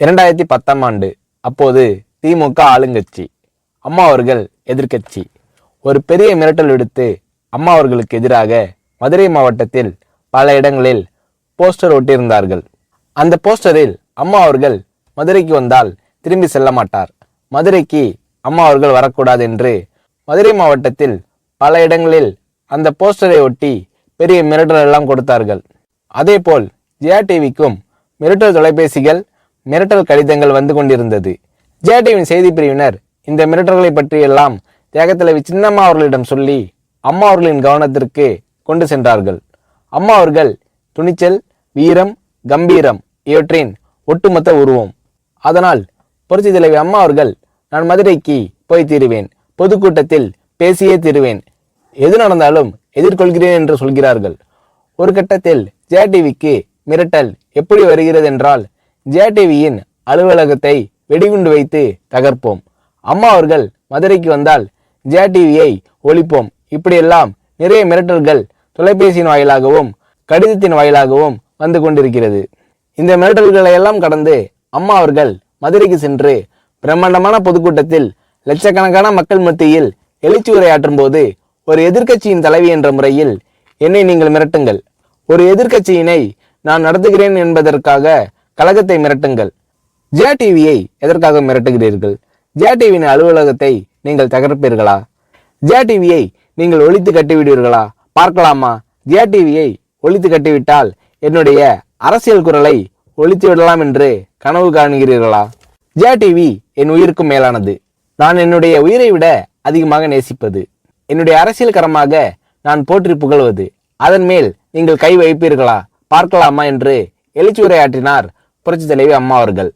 2010ஆம் ஆண்டு. அப்போது திமுக ஆளுங்கட்சி, அம்மா அவர்கள் எதிர்க்கட்சி. ஒரு பெரிய மிரட்டல் விடுத்து அம்மா அவர்களுக்கு எதிராக மதுரை மாவட்டத்தில் பல இடங்களில் போஸ்டர் ஒட்டியிருந்தார்கள். அந்த போஸ்டரில் அம்மா அவர்கள் மதுரைக்கு வந்தால் திரும்பி செல்ல மாட்டார், மதுரைக்கு அம்மா அவர்கள் வரக்கூடாது என்று மதுரை மாவட்டத்தில் பல இடங்களில் அந்த போஸ்டரை ஒட்டி பெரிய மிரட்டல் எல்லாம் கொடுத்தார்கள். அதேபோல் ஜெயா டிவிக்கும் மிரட்டல் தொலைபேசிகள், மிரட்டல் கடிதங்கள் வந்து கொண்டிருந்தது. ஜெயா டிவியின் செய்தி பிரிவினர் இந்த மிரட்டல்களை பற்றியெல்லாம் தியாகத்தலைவி சின்னம்மா அவர்களிடம் சொல்லி அம்மா அவர்களின் கவனத்திற்கு கொண்டு சென்றார்கள். அம்மா அவர்கள் துணிச்சல், வீரம், கம்பீரம் இவற்றின் ஒட்டுமொத்த உருவம். அதனால் புரட்சி தலைவி அம்மா அவர்கள், நான் மதுரைக்கு போய் தீருவேன், பொதுக்கூட்டத்தில் பேசியே தீருவேன், எது நடந்தாலும் எதிர்கொள்கிறேன் என்று சொல்கிறார்கள். ஒரு கட்டத்தில் ஜெயா டிவிக்கு மிரட்டல் எப்படி வருகிறது என்றால், ஜெயா டிவியின் அலுவலகத்தை வெடிகுண்டு வைத்து தகர்ப்போம், அம்மா அவர்கள் மதுரைக்கு வந்தால் ஜெயா டிவியை ஒழிப்போம், இப்படியெல்லாம் நிறைய மிரட்டல்கள் தொலைபேசியின் வாயிலாகவும் கடிதத்தின் வாயிலாகவும் வந்து கொண்டிருக்கிறது. இந்த மிரட்டல்களை எல்லாம் கடந்து அம்மா அவர்கள் மதுரைக்கு சென்று பிரம்மாண்டமான பொதுக்கூட்டத்தில் லட்சக்கணக்கான மக்கள் மத்தியில் எழுச்சி உரையாற்றும் போது, ஒரு எதிர்க்கட்சியின் தலைவி என்ற முறையில் என்னை நீங்கள் மிரட்டுங்கள், ஒரு எதிர்க்கட்சியினை நான் நடத்துகிறேன் என்பதற்காக கழகத்தை மிரட்டுங்கள், ஜெயா டிவியை எதற்காக மிரட்டுகிறீர்கள், ஜெயா டிவியின் அலுவலகத்தை நீங்கள் தகர்ப்பீர்களா, ஜெயா டிவியை நீங்கள் ஒழித்து கட்டிவிடுவீர்களா, பார்க்கலாமா, ஜெயா டிவியை ஒழித்து கட்டிவிட்டால் என்னுடைய அரசியல் குரலை ஒழித்து விடலாம் என்று கனவு காணுகிறீர்களா? ஜெயா டிவி என் உயிருக்கும் மேலானது, நான் என்னுடைய உயிரை விட அதிகமாக நேசிப்பது, என்னுடைய அரசியல் கரமாக நான் போற்றி புகழ்வது, அதன் மேல் நீங்கள் கை வைப்பீர்களா, பார்க்கலாமா என்று எழுச்சி உரையாற்றினார் புரட்சி தலைவி அம்மா அவர்கள்.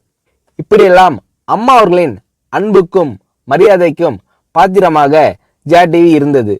இப்படியெல்லாம் அம்மா அவர்களின் அன்புக்கும் மரியாதைக்கும் பாத்திரமாக ஜெயா டிவி இருந்தது.